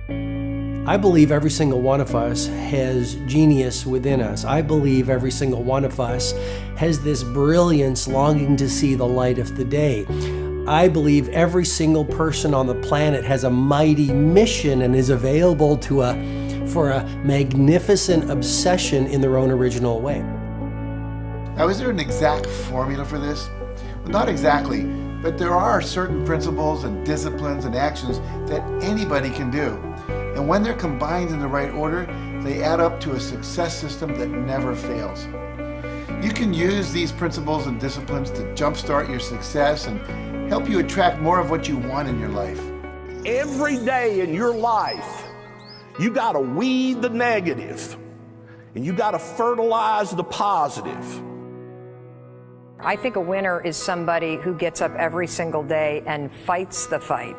I believe every single one of us has genius within us. I believe every single one of us has this brilliance longing to see the light of the day. I believe every single person on the planet has a mighty mission and is available for a magnificent obsession in their own original way. Now, is there an exact formula for this? Well, not exactly, but there are certain principles and disciplines and actions that anybody can do. And when they're combined in the right order, they add up to a success system that never fails. You can use these principles and disciplines to jumpstart your success and help you attract more of what you want in your life. Every day in your life, you got to weed the negative and you got to fertilize the positive. I think a winner is somebody who gets up every single day and fights the fight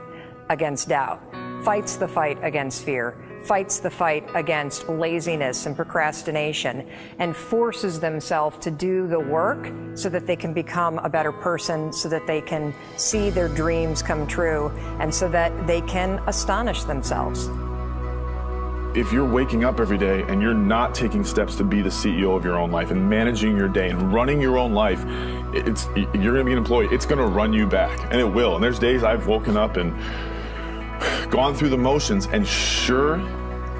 against doubt, fights the fight against fear, fights the fight against laziness and procrastination, and forces themselves to do the work so that they can become a better person, so that they can see their dreams come true, and so that they can astonish themselves. If you're waking up every day and you're not taking steps to be the CEO of your own life and managing your day and running your own life, you're going to be an employee. It's going to run you back, and it will. And there's days I've woken up and gone through the motions, and sure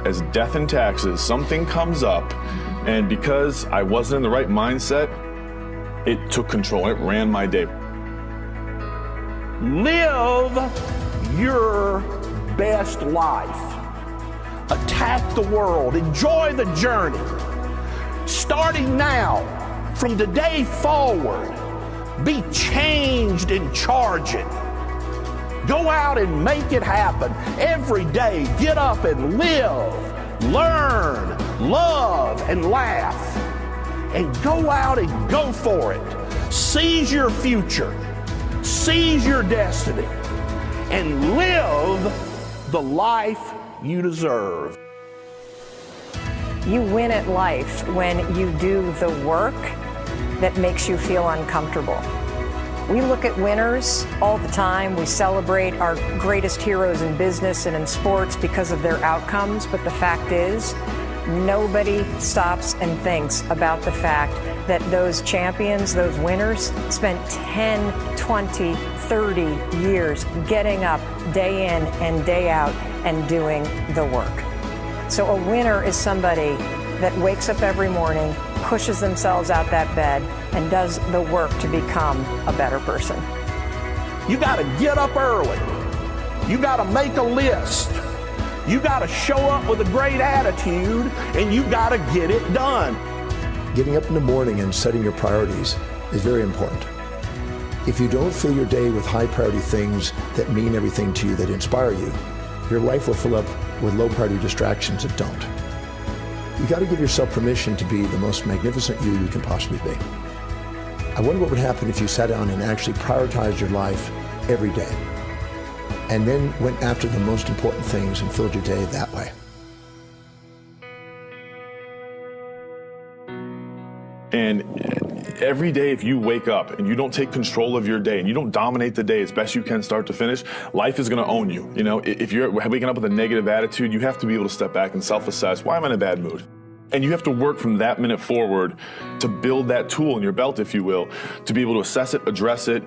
as death and taxes, something comes up, and because I wasn't in the right mindset, it took control. It ran my day. Live your best life. Attack the world. Enjoy the journey. Starting now, from today forward, be changed and charging. Go out and make it happen. Every day, get up and live, learn, love, and laugh. And go out and go for it. Seize your future. Seize your destiny. And live the life you deserve. You win at life when you do the work that makes you feel uncomfortable. We look at winners all the time. We celebrate our greatest heroes in business and in sports because of their outcomes, but the fact is, nobody stops and thinks about the fact that those champions, those winners, spent 10, 20, 30 years getting up day in and day out and doing the work. So a winner is somebody that wakes up every morning, pushes themselves out that bed, and does the work to become a better person. You got to get up early. You got to make a list. You got to show up with a great attitude, and you got to get it done. Getting up in the morning and setting your priorities is very important. If you don't fill your day with high priority things that mean everything to you, that inspire you, your life will fill up with low priority distractions that don't. You got to give yourself permission to be the most magnificent you can possibly be. I wonder what would happen if you sat down and actually prioritized your life every day, and then went after the most important things and filled your day that way. And every day, if you wake up and you don't take control of your day and you don't dominate the day as best you can start to finish, life is going to own you. You know, if you're waking up with a negative attitude, you have to be able to step back and self-assess. Why am I in a bad mood? And you have to work from that minute forward to build that tool in your belt, if you will, to be able to assess it, address it,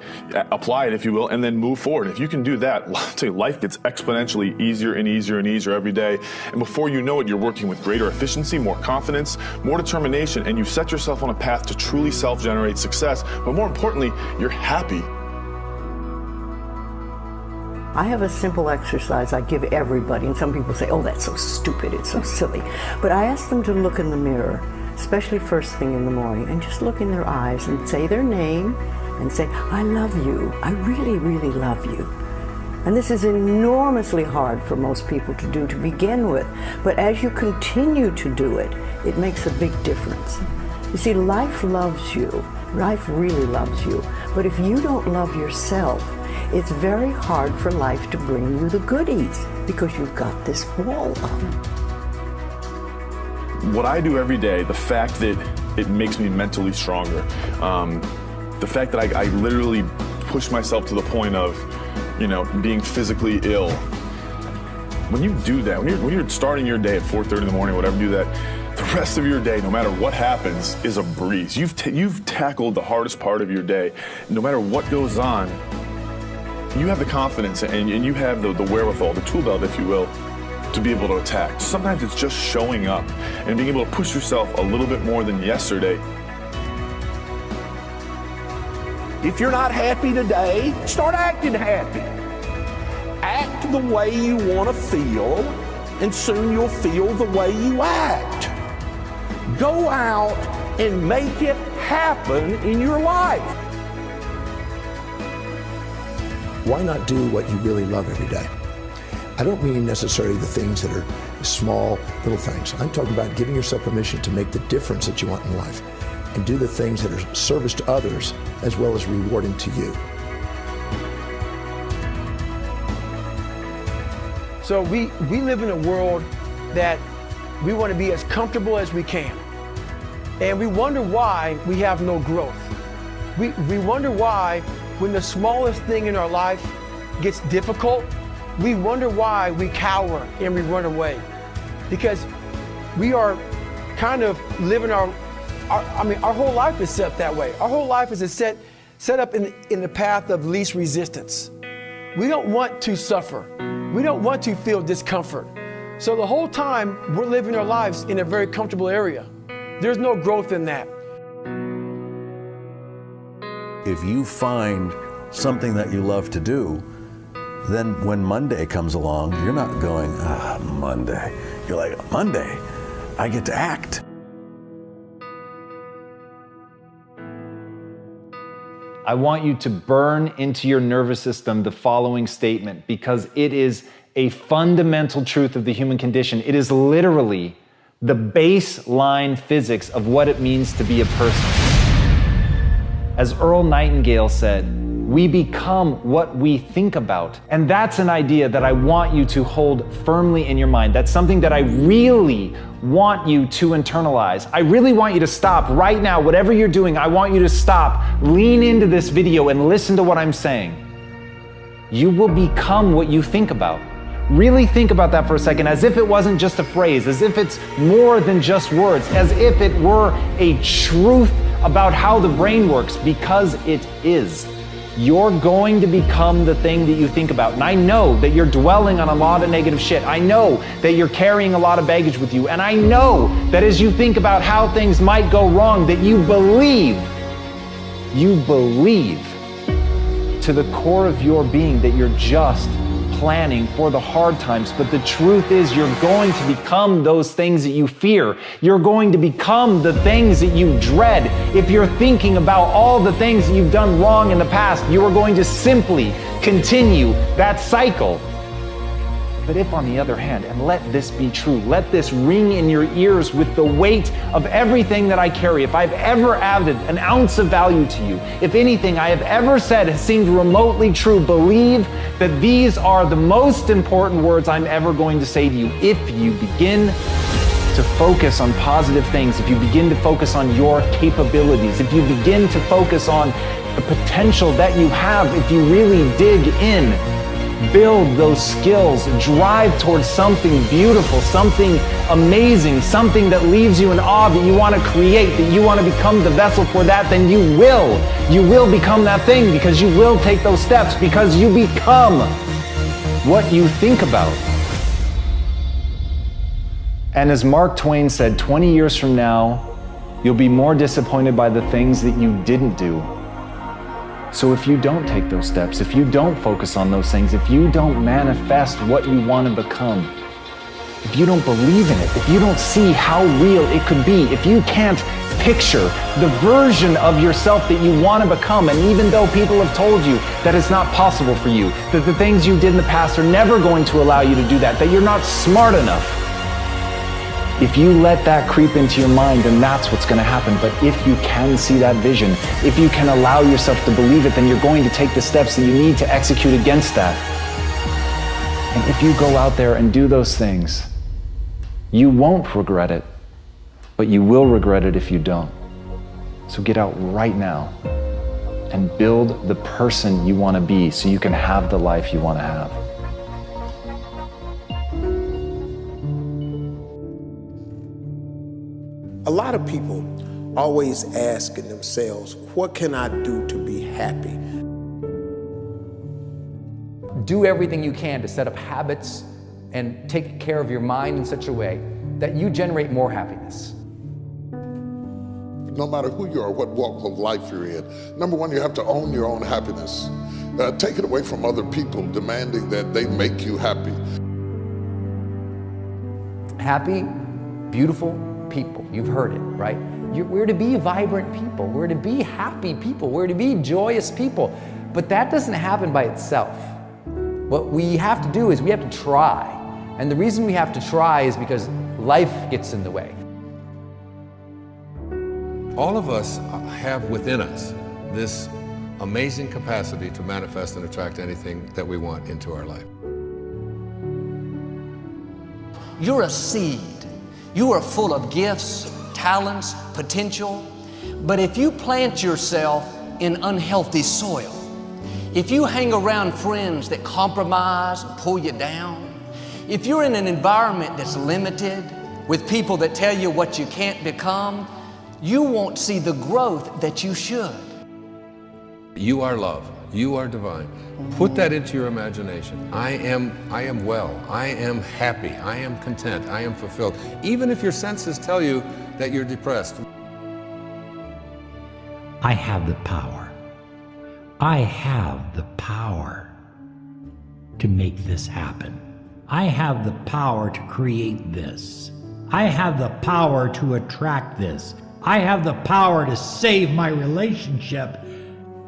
apply it, if you will, and then move forward. If you can do that, I'll tell you, life gets exponentially easier and easier and easier every day. And before you know it, you're working with greater efficiency, more confidence, more determination, and you set yourself on a path to truly self-generate success. But more importantly, you're happy. I have a simple exercise I give everybody, and some people say, oh, that's so stupid, it's so silly. But I ask them to look in the mirror, especially first thing in the morning, and just look in their eyes and say their name and say, I love you, I really, really love you. And this is enormously hard for most people to do to begin with, but as you continue to do it, it makes a big difference. You see, life loves you, life really loves you, but if you don't love yourself, it's very hard for life to bring you the goodies because you've got this wall up. What I do every day, the fact that it makes me mentally stronger, the fact that I literally push myself to the point of, being physically ill, When you do that, when you're starting your day at 4:30 in the morning, whatever, do that, the rest of your day, no matter what happens, is a breeze. You've tackled the hardest part of your day. No matter what goes on, you have the confidence and you have the wherewithal, the tool belt, if you will, to be able to attack. Sometimes it's just showing up and being able to push yourself a little bit more than yesterday. If you're not happy today, start acting happy. Act the way you want to feel, and soon you'll feel the way you act. Go out and make it happen in your life. Why not do what you really love every day? I don't mean necessarily the things that are small, little things. I'm talking about giving yourself permission to make the difference that you want in life and do the things that are service to others as well as rewarding to you. So we live in a world that we want to be as comfortable as we can. And we wonder why we have no growth. We wonder why when the smallest thing in our life gets difficult, we wonder why we cower and we run away. Because we are kind of living our whole life is set that way. Our whole life is set up in the path of least resistance. We don't want to suffer. We don't want to feel discomfort. So the whole time we're living our lives in a very comfortable area. There's no growth in that. If you find something that you love to do, then when Monday comes along, you're not going, Monday. You're like, Monday, I get to act. I want you to burn into your nervous system the following statement because it is a fundamental truth of the human condition. It is literally the baseline physics of what it means to be a person. As Earl Nightingale said, we become what we think about. And that's an idea that I want you to hold firmly in your mind. That's something that I really want you to internalize. I really want you to stop right now, whatever you're doing, I want you to stop, lean into this video and listen to what I'm saying. You will become what you think about. Really think about that for a second, as if it wasn't just a phrase, as if it's more than just words, as if it were a truth about how the brain works, because it is. You're going to become the thing that you think about. And I know that you're dwelling on a lot of negative shit. I know that you're carrying a lot of baggage with you. And I know that as you think about how things might go wrong, that you believe to the core of your being that you're just planning for the hard times. But the truth is you're going to become those things that you fear. You're going to become the things that you dread. If you're thinking about all the things that you've done wrong in the past, you are going to simply continue that cycle. But if on the other hand, and let this be true, let this ring in your ears with the weight of everything that I carry, if I've ever added an ounce of value to you, if anything I have ever said has seemed remotely true, believe that these are the most important words I'm ever going to say to you. If you begin to focus on positive things, if you begin to focus on your capabilities, if you begin to focus on the potential that you have, if you really dig in, build those skills, drive towards something beautiful, something amazing, something that leaves you in awe, that you want to create, that you want to become the vessel for that, then you will become that thing, because you will take those steps, because you become what you think about. And as Mark Twain said, 20 years from now, you'll be more disappointed by the things that you didn't do. So if you don't take those steps, if you don't focus on those things, if you don't manifest what you want to become, if you don't believe in it, if you don't see how real it could be, if you can't picture the version of yourself that you want to become, and even though people have told you that it's not possible for you, that the things you did in the past are never going to allow you to do that, that you're not smart enough, if you let that creep into your mind, then that's what's going to happen. But if you can see that vision, if you can allow yourself to believe it, then you're going to take the steps that you need to execute against that. And if you go out there and do those things, you won't regret it, but you will regret it if you don't. So get out right now and build the person you want to be so you can have the life you want to have. A lot of people always asking themselves, what can I do to be happy? Do everything you can to set up habits and take care of your mind in such a way that you generate more happiness. No matter who you are, what walk of life you're in, number one, you have to own your own happiness. Take it away from other people demanding that they make you happy. Happy, beautiful people. You've heard it, right? We're to be vibrant people. We're to be happy people. We're to be joyous people. But that doesn't happen by itself. What we have to do is we have to try. And the reason we have to try is because life gets in the way. All of us have within us this amazing capacity to manifest and attract anything that we want into our life. You're a seed. You are full of gifts, talents, potential. But if you plant yourself in unhealthy soil, if you hang around friends that compromise and pull you down, if you're in an environment that's limited with people that tell you what you can't become, you won't see the growth that you should. You are love. You are divine. Put that into your imagination. I am well. I am happy. I am content. I am fulfilled. Even if your senses tell you that you're depressed. I have the power. I have the power to make this happen. I have the power to create this. I have the power to attract this. I have the power to save my relationship.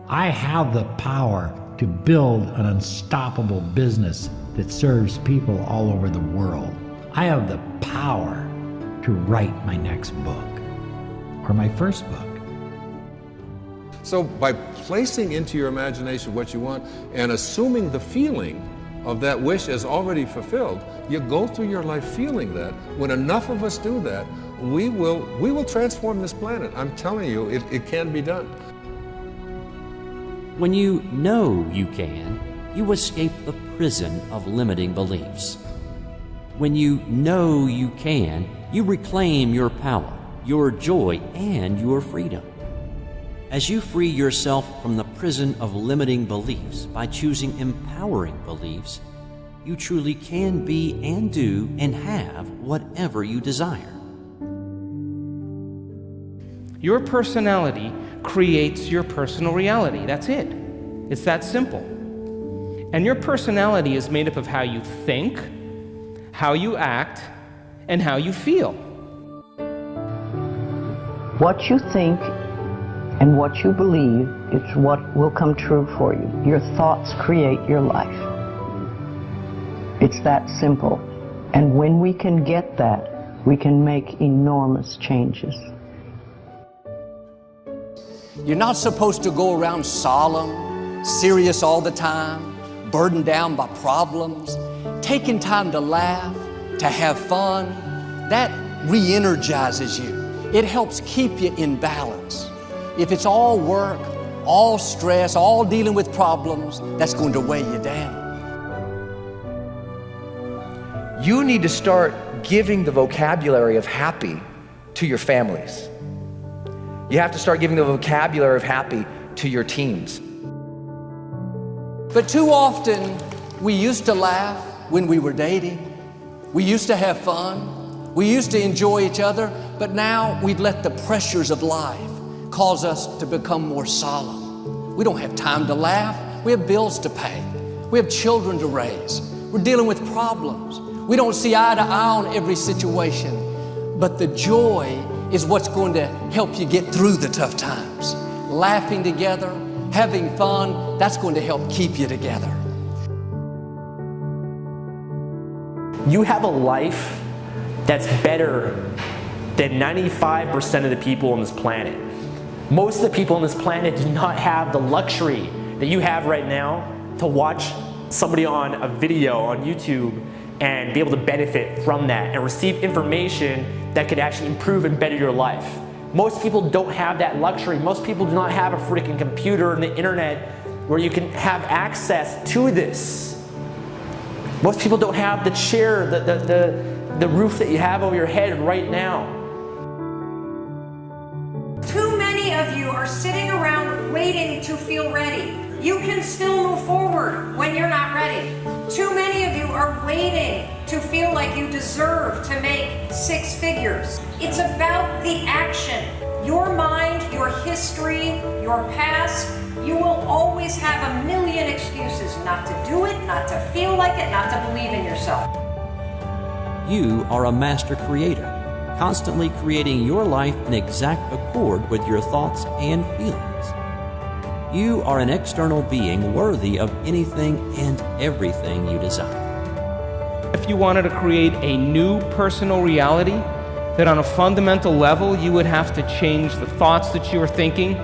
I have the power to build an unstoppable business that serves people all over the world. I have the power to write my next book or my first book. So by placing into your imagination what you want and assuming the feeling of that wish as already fulfilled, you go through your life feeling that. When enough of us do that, we will transform this planet. I'm telling you, it can be done. When you know you can, you escape the prison of limiting beliefs. When you know you can, you reclaim your power, your joy, and your freedom. As you free yourself from the prison of limiting beliefs by choosing empowering beliefs, you truly can be and do and have whatever you desire. Your personality creates your personal reality. That's it. It's that simple. And your personality is made up of how you think, how you act, and how you feel. What you think and what you believe is what will come true for you. Your thoughts create your life. It's that simple. And when we can get that, we can make enormous changes. You're not supposed to go around solemn, serious all the time, burdened down by problems. Taking time to laugh, to have fun, that re-energizes you. It helps keep you in balance. If it's all work, all stress, all dealing with problems, that's going to weigh you down. You need to start giving the vocabulary of happy to your families. You have to start giving the vocabulary of happy to your teams. But too often, we used to laugh when we were dating. We used to have fun. We used to enjoy each other, but now we've let the pressures of life cause us to become more solemn. We don't have time to laugh. We have bills to pay. We have children to raise. We're dealing with problems. We don't see eye to eye on every situation, but the joy is what's going to help you get through the tough times. Laughing together, having fun, that's going to help keep you together. You have a life that's better than 95% of the people on this planet. Most of the people on this planet do not have the luxury that you have right now to watch somebody on a video on YouTube and be able to benefit from that and receive information that could actually improve and better your life. Most people don't have that luxury. Most people do not have a freaking computer and the internet where you can have access to this. Most people don't have the chair, the roof that you have over your head right now. are sitting around waiting to feel ready. You can still move forward when you're not ready. Too many of you are waiting to feel like you deserve to make 6 figures. It's about the action. Your mind, your history, your past, you will always have a million excuses not to do it, not to feel like it, not to believe in yourself. You are a master creator, constantly creating your life in exact accord with your thoughts and feelings. You are an external being worthy of anything and everything you desire. If you wanted to create a new personal reality, that on a fundamental level you would have to change the thoughts that you are thinking,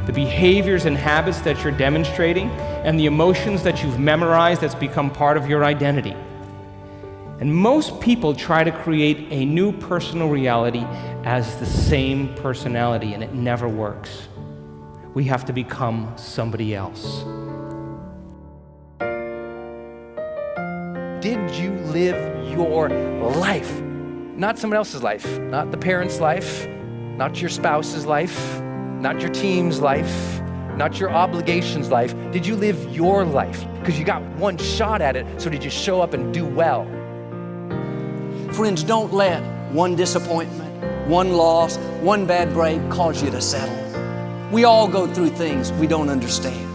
the behaviors and habits that you're demonstrating, and the emotions that you've memorized that's become part of your identity. And most people try to create a new personal reality as the same personality, and it never works. We have to become somebody else. Did you live your life? Not someone else's life, not the parent's life, not your spouse's life, not your team's life, not your obligations life. Did you live your life? Because you got one shot at it, so did you show up and do well? Friends, don't let one disappointment, one loss, one bad break cause you to settle. We all go through things we don't understand.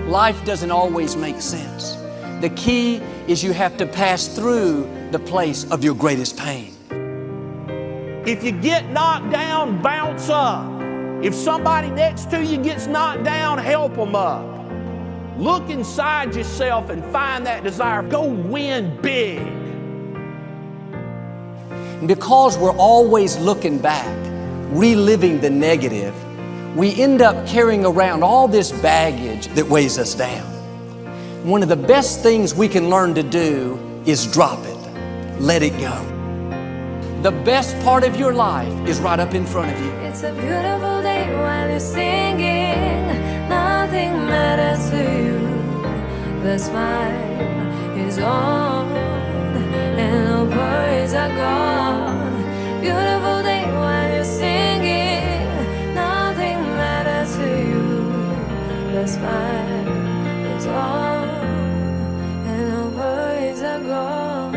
Life doesn't always make sense. The key is you have to pass through the place of your greatest pain. If you get knocked down, bounce up. If somebody next to you gets knocked down, help them up. Look inside yourself and find that desire. Go win big. Because we're always looking back, reliving the negative, we end up carrying around all this baggage that weighs us down. One of the best things we can learn to do is drop it. Let it go. The best part of your life is right up in front of you. It's a beautiful day while you're singing. Nothing matters to you. The smile is on and the worries are gone. Beautiful day while you're singing. Nothing matters to you. The smile is on and the worries are gone.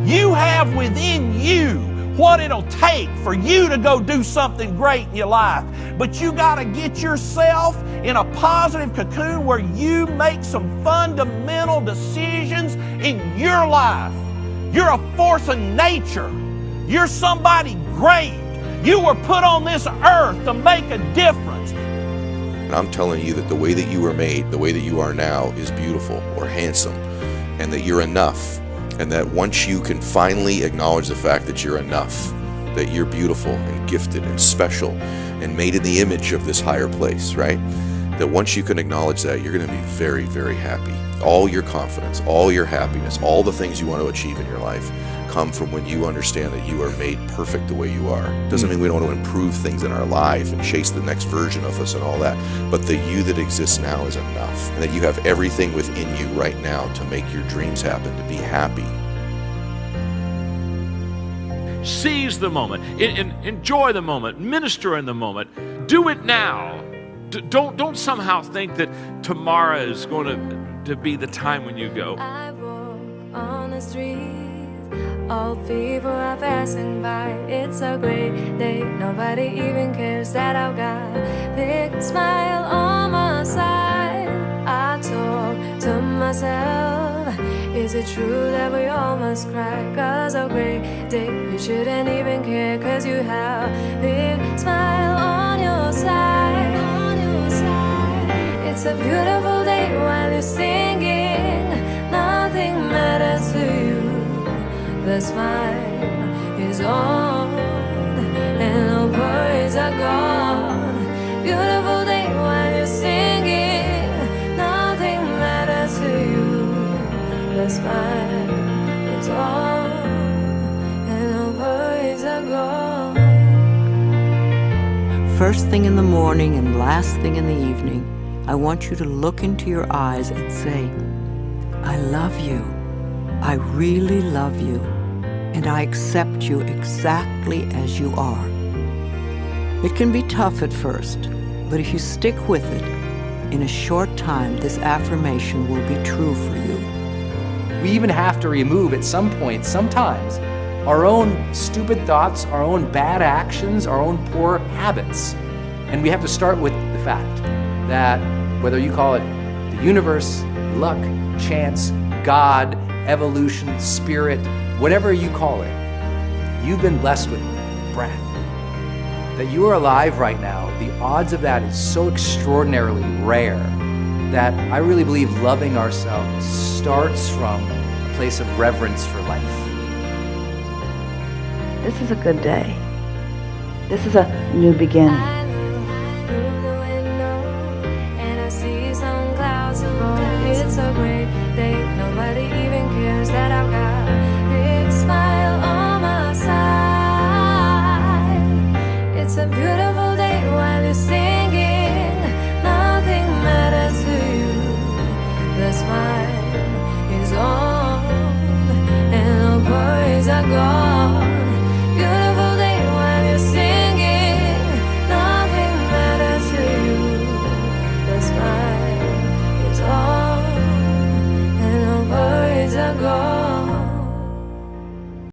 You have within you what it'll take for you to go do something great in your life. But you got to get yourself in a positive cocoon where you make some fundamental decisions in your life. You're a force of nature. You're somebody great. You were put on this earth to make a difference. And I'm telling you that the way that you were made, the way that you are now, is beautiful or handsome, and that you're enough. And that once you can finally acknowledge the fact that you're enough, that you're beautiful and gifted and special and made in the image of this higher place, right? That once you can acknowledge that, you're going to be very, very happy. All your confidence, all your happiness, all the things you want to achieve in your life come from when you understand that you are made perfect the way you are. Doesn't mean we don't want to improve things in our life and chase the next version of us and all that, but the you that exists now is enough, and that you have everything within you right now to make your dreams happen, to be happy. Seize the moment, enjoy the moment, minister in the moment. Do it now. Don't somehow think that tomorrow is going to be the time when you go. I walk on the street. All people are passing by. It's a great day. Nobody even cares that I've got a big smile on my side. I talk to myself. Is it true that we all must cry? 'Cause a great day, you shouldn't even care. 'Cause you have a big smile on your side. It's a beautiful day while you're singing. Nothing matters to you. The smile is on and the worries are gone. Beautiful day while you're singing. Nothing matters to you. The smile is on and the worries are gone. First thing in the morning and last thing in the evening, I want you to look into your eyes and say, I love you. I really love you. And I accept you exactly as you are. It can be tough at first. But if you stick with it, in a short time, this affirmation will be true for you. We even have to remove at some point, sometimes, our own stupid thoughts, our own bad actions, our own poor habits. And we have to start with the fact that whether you call it the universe, luck, chance, God, evolution, spirit, whatever you call it, you've been blessed with breath. That you are alive right now, the odds of that is so extraordinarily rare that I really believe loving ourselves starts from a place of reverence for life. This is a good day. This is a new beginning. It's a great day. Nobody even cares that I've got a big smile on my side. It's a beautiful day while you're singing. Nothing matters to you. The smile is gone and the worries are gone.